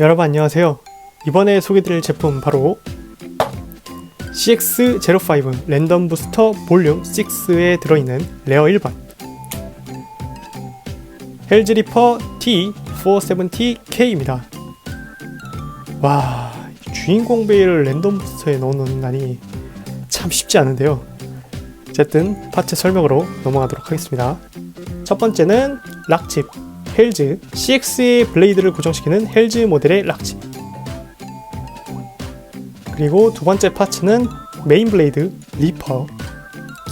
여러분 안녕하세요. 이번에 소개드릴 제품 바로 CX05 랜덤 부스터 볼륨 6에 들어있는 레어 1번 헬즈리퍼 T470K입니다. 와, 주인공 베일을 랜덤 부스터에 넣어놓는다니 참 쉽지 않은데요. 어쨌든 파트 설명으로 넘어가도록 하겠습니다. 첫 번째는 락칩 헬즈 CX의 블레이드를 고정시키는 헬즈 모델의 락칩, 그리고 두 번째 파츠는 메인 블레이드 리퍼,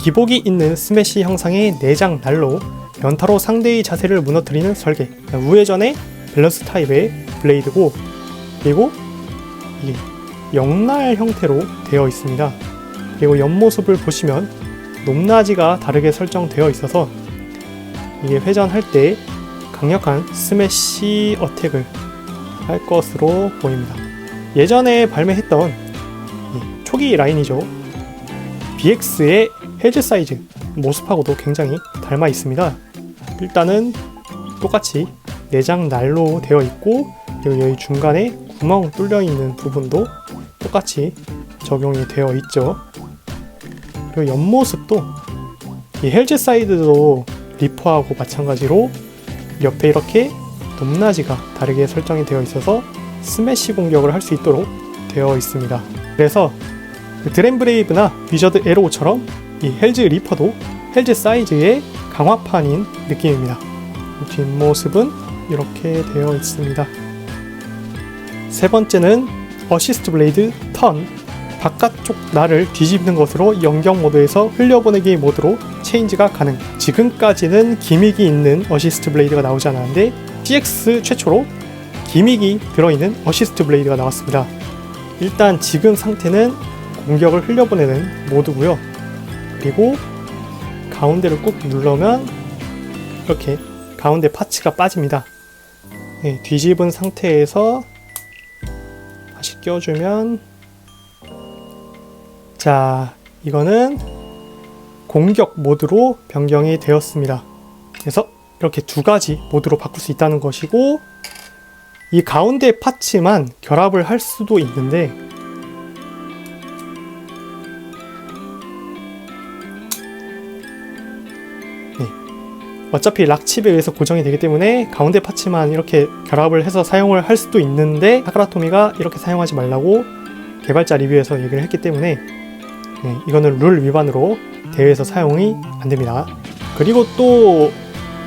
기복이 있는 스매시 형상의 내장 난로, 연타로 상대의 자세를 무너뜨리는 설계, 우회전의 밸런스 타입의 블레이드고, 그리고 이게 영날 형태로 되어 있습니다. 그리고 옆모습을 보시면 높낮이가 다르게 설정되어 있어서 이게 회전할 때 강력한 스매시 어택을 할 것으로 보입니다. 예전에 발매했던 초기 라인이죠. BX의 헬즈 사이즈 모습하고도 굉장히 닮아 있습니다. 일단은 똑같이 내장 난로 되어 있고, 그리고 여기 중간에 구멍 뚫려 있는 부분도 똑같이 적용이 되어 있죠. 그리고 옆모습도 이 헬즈 사이드도 리퍼하고 마찬가지로 옆에 이렇게 높낮이가 다르게 설정이 되어 있어서 스매시 공격을 할 수 있도록 되어 있습니다. 그래서 드렘브레이브나 위저드 에로우처럼 이 헬즈 리퍼도 헬즈 사이즈의 강화판인 느낌입니다. 뒷모습은 이렇게 되어 있습니다. 세 번째는 어시스트 블레이드 턴, 바깥쪽 날을 뒤집는 것으로 연격 모드에서 흘려보내기 모드로 체인지가 가능. 지금까지는 기믹이 있는 어시스트 블레이드가 나오지 않았는데 CX 최초로 기믹이 들어있는 어시스트 블레이드가 나왔습니다. 일단 지금 상태는 공격을 흘려보내는 모드고요. 그리고 가운데를 꾹 누르면 이렇게 가운데 파츠가 빠집니다. 네, 뒤집은 상태에서 다시 껴주면, 자, 이거는 공격 모드로 변경이 되었습니다. 그래서 이렇게 두 가지 모드로 바꿀 수 있다는 것이고, 이 가운데 파츠만 결합을 할 수도 있는데, 네, 어차피 락칩에 의해서 고정이 되기 때문에 가운데 파츠만 이렇게 결합을 해서 사용을 할 수도 있는데, 타카라토미가 이렇게 사용하지 말라고 개발자 리뷰에서 얘기를 했기 때문에 이거는 룰 위반으로 대회에서 사용이 안됩니다. 그리고 또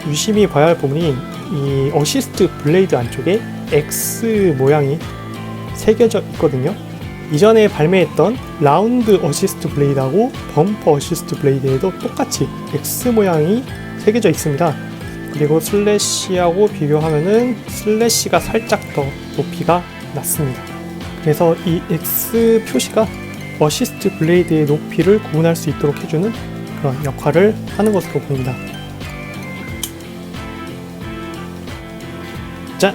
유심히 봐야 할 부분이 이 어시스트 블레이드 안쪽에 X 모양이 새겨져 있거든요. 이전에 발매했던 라운드 어시스트 블레이드하고 범퍼 어시스트 블레이드에도 똑같이 X 모양이 새겨져 있습니다. 그리고 슬래시하고 비교하면은 슬래시가 살짝 더 높이가 낮습니다. 그래서 이 X 표시가 어시스트 블레이드의 높이를 구분할 수 있도록 해주는 그런 역할을 하는 것으로 보입니다. 자,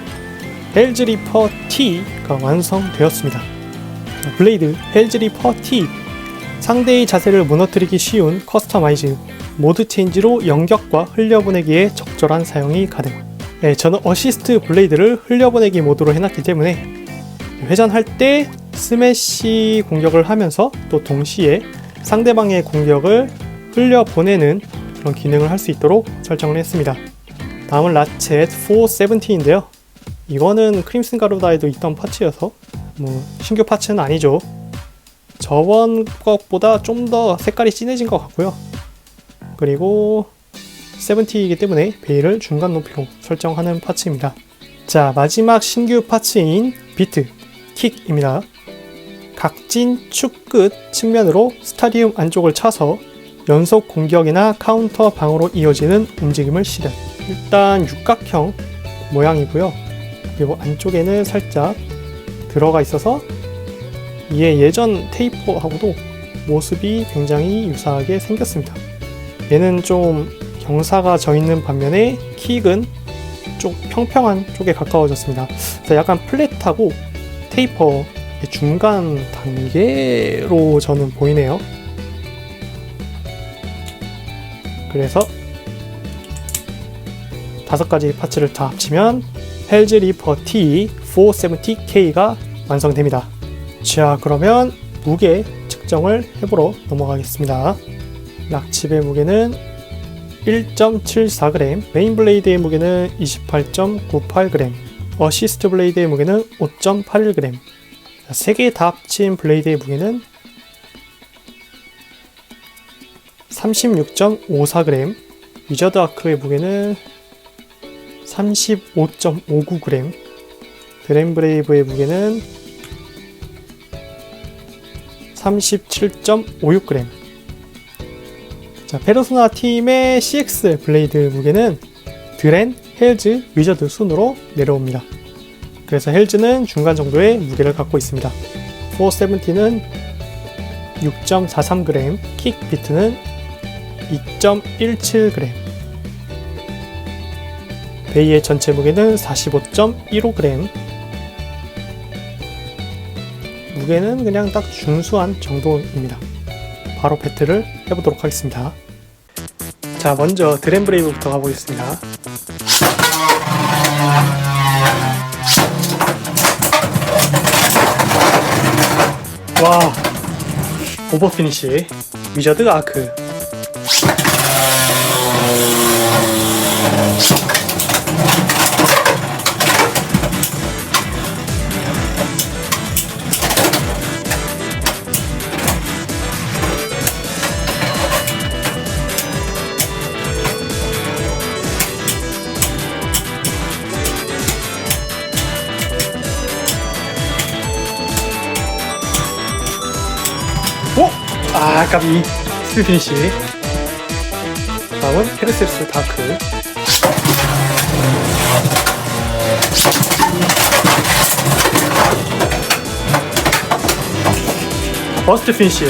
헬즈리퍼 T가 완성되었습니다. 블레이드 헬즈리퍼 T, 상대의 자세를 무너뜨리기 쉬운 커스터마이즈 모드 체인지로 연격과 흘려보내기에 적절한 사용이 가능. 네, 저는 어시스트 블레이드를 흘려보내기 모드로 해놨기 때문에 회전할 때 스매시 공격을 하면서 또 동시에 상대방의 공격을 흘려보내는 그런 기능을 할 수 있도록 설정을 했습니다. 다음은 라쳇 470인데요. 이거는 크림슨 가루다에도 있던 파츠여서 신규 파츠는 아니죠. 저번 것보다 좀 더 색깔이 진해진 것 같고요. 그리고 70이기 때문에 베일을 중간 높이로 설정하는 파츠입니다. 자, 마지막 신규 파츠인 비트 킥입니다. 각진 축 끝 측면으로 스타디움 안쪽을 차서 연속 공격이나 카운터 방어로 이어지는 움직임을 실현. 일단 육각형 모양이고요. 그리고 안쪽에는 살짝 들어가 있어서 이에 예전 테이퍼하고도 모습이 굉장히 유사하게 생겼습니다. 얘는 좀 경사가 져 있는 반면에 킥은 좀 평평한 쪽에 가까워졌습니다. 그래서 약간 플랫하고 테이퍼 중간 단계로 저는 보이네요. 그래서 5가지 파츠를 다 합치면 헬즈리퍼 T 470K가 완성됩니다. 자, 그러면 무게 측정을 해보러 넘어가겠습니다. 락칩의 무게는 1.74g, 메인 블레이드의 무게는 28.98g, 어시스트 블레이드의 무게는 5.81g. 3개 다 합친 블레이드의 무게는 36.54g, 위저드 아크의 무게는 35.59g, 드렘브레이브의 무게는 37.56g. 자, 페르소나 팀의 CX 블레이드 무게는 드렌, 헬즈, 위저드 순으로 내려옵니다. 그래서 헬즈는 중간 정도의 무게를 갖고 있습니다. 470는 6.43g, 킥 비트는 2.17g, 베이의 전체 무게는 45.15g. 무게는 그냥 딱 준수한 정도입니다. 바로 배틀을 해보도록 하겠습니다. 자, 먼저 드렘브레이브부터 가보겠습니다. 와, 오버피니시, 위저드 아크. 오! 아, 아깝이 스피드 피니시. 다음은 페르세우스 다크. 버스트 피니시.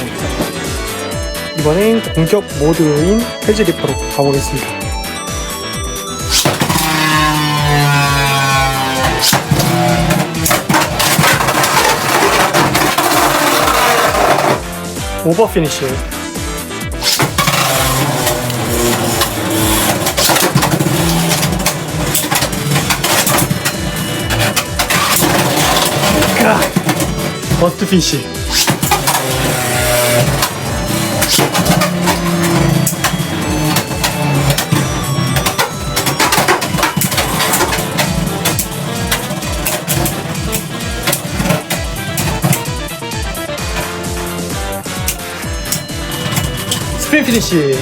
이번엔 공격 모드인 헬즈 리퍼로 가보겠습니다. 오버 피니시. 버스트 피니시. 스프린 피니시.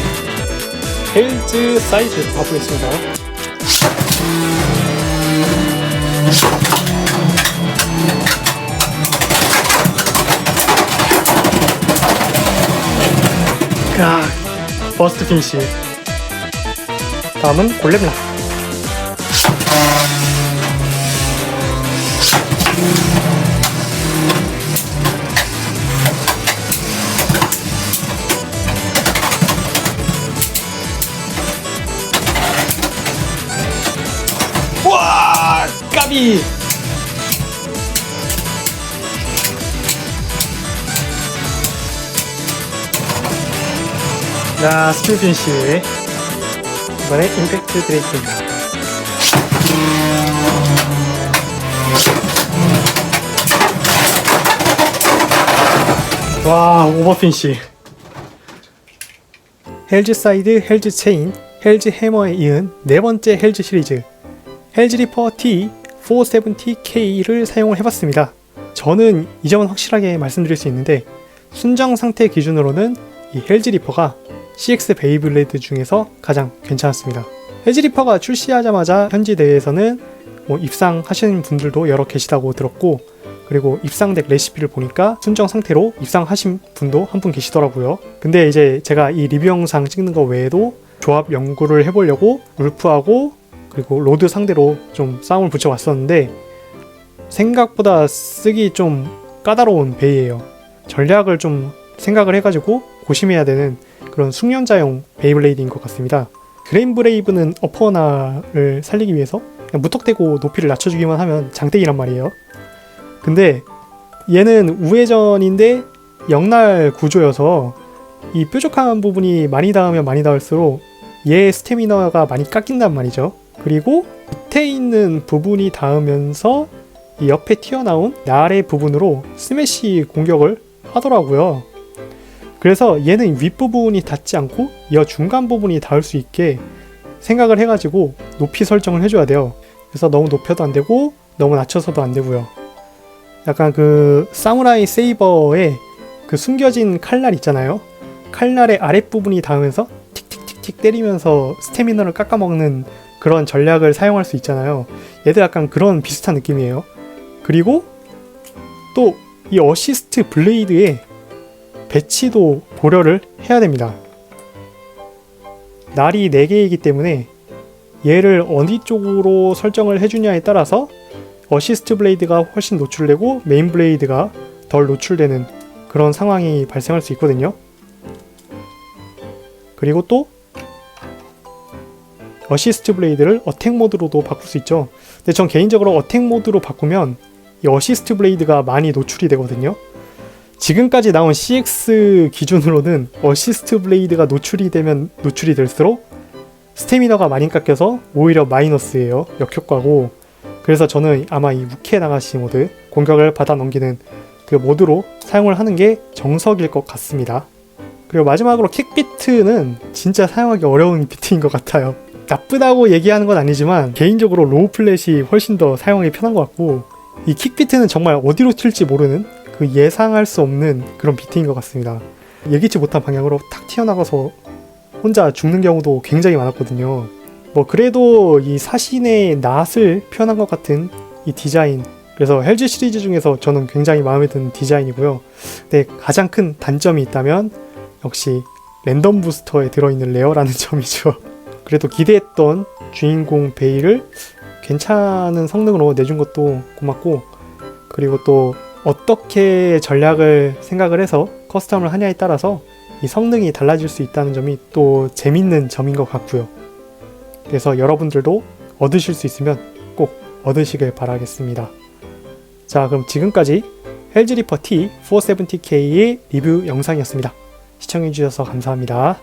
헬즈 사이즈 가보겠습니다. 버스트 피니시. 다음은 골렘라. 와, 까비. 자, 스피드 피니시. 이번에 임팩트 드레이크입니다. 와, 오버 피니시. 헬즈 사이드, 헬즈 체인, 헬즈 해머에 이은 네 번째 헬즈 시리즈 헬즈 리퍼 T 470K를 사용을 해봤습니다. 저는 이 점은 확실하게 말씀드릴 수 있는데 순정 상태 기준으로는 이 헬즈 리퍼가 CX 베이블레이드 중에서 가장 괜찮았습니다. 헬즈 리퍼가 출시하자마자 현지 대회에서는 입상하시는 분들도 여러 계시다고 들었고, 그리고 입상덱 레시피를 보니까 순정 상태로 입상하신 분도 한 분 계시더라고요. 근데 이제 제가 이 리뷰 영상 찍는 거 외에도 조합 연구를 해보려고 울프하고 그리고 로드 상대로 좀 싸움을 붙여왔었는데 생각보다 쓰기 좀 까다로운 베이예요. 전략을 좀 생각을 해가지고 고심해야 되는 그런 숙련자용 베이블레이드인 것 같습니다. 그레인브레이브는 어퍼나를 살리기 위해서 그냥 무턱대고 높이를 낮춰주기만 하면 장땡이란 말이에요. 근데 얘는 우회전인데 영날 구조여서 이 뾰족한 부분이 많이 닿으면 많이 닿을수록 얘의 스태미너가 많이 깎인단 말이죠. 그리고 밑에 있는 부분이 닿으면서 이 옆에 튀어나온 아래 부분으로 스매시 공격을 하더라고요. 그래서 얘는 윗부분이 닿지 않고 이 중간 부분이 닿을 수 있게 생각을 해가지고 높이 설정을 해줘야 돼요. 그래서 너무 높여도 안 되고 너무 낮춰서도 안 되고요. 약간 그 사무라이 세이버에 그 숨겨진 칼날 있잖아요. 칼날의 아랫부분이 닿으면서 틱틱틱틱 때리면서 스태미너를 깎아먹는 그런 전략을 사용할 수 있잖아요. 얘도 약간 그런 비슷한 느낌이에요. 그리고 또 이 어시스트 블레이드에 배치도 고려를 해야 됩니다. 날이 4개이기 때문에 얘를 어디 쪽으로 설정을 해주냐에 따라서 어시스트 블레이드가 훨씬 노출되고 메인 블레이드가 덜 노출되는 그런 상황이 발생할 수 있거든요. 그리고 또 어시스트 블레이드를 어택 모드로도 바꿀 수 있죠. 근데 전 개인적으로 어택 모드로 바꾸면 이 어시스트 블레이드가 많이 노출이 되거든요. 지금까지 나온 CX 기준으로는 어시스트 블레이드가 노출이 되면 노출이 될수록 스태미너가 많이 깎여서 오히려 마이너스예요. 역효과고. 그래서 저는 아마 이 우케 나가시 모드, 공격을 받아 넘기는 그 모드로 사용을 하는 게 정석일 것 같습니다. 그리고 마지막으로 킥비트는 진짜 사용하기 어려운 비트인 것 같아요. 나쁘다고 얘기하는 건 아니지만 개인적으로 로우 플랫이 훨씬 더 사용하기 편한 것 같고, 이 킥비트는 정말 어디로 튈지 모르는 그 예상할 수 없는 그런 비트인 것 같습니다. 예기치 못한 방향으로 탁 튀어나가서 혼자 죽는 경우도 굉장히 많았거든요. 뭐 그래도 이 사신의 낫을 표현한 것 같은 이 디자인, 그래서 헬즈 시리즈 중에서 저는 굉장히 마음에 드는 디자인이고요. 근데 가장 큰 단점이 있다면 역시 랜덤 부스터에 들어있는 레어라는 점이죠. 그래도 기대했던 주인공 베일을 괜찮은 성능으로 내준 것도 고맙고, 그리고 또 어떻게 전략을 생각을 해서 커스텀을 하냐에 따라서 이 성능이 달라질 수 있다는 점이 또 재밌는 점인 것 같고요. 그래서 여러분들도 얻으실 수 있으면 꼭 얻으시길 바라겠습니다. 자, 그럼 지금까지 헬즈리퍼 T470K의 리뷰 영상이었습니다. 시청해주셔서 감사합니다.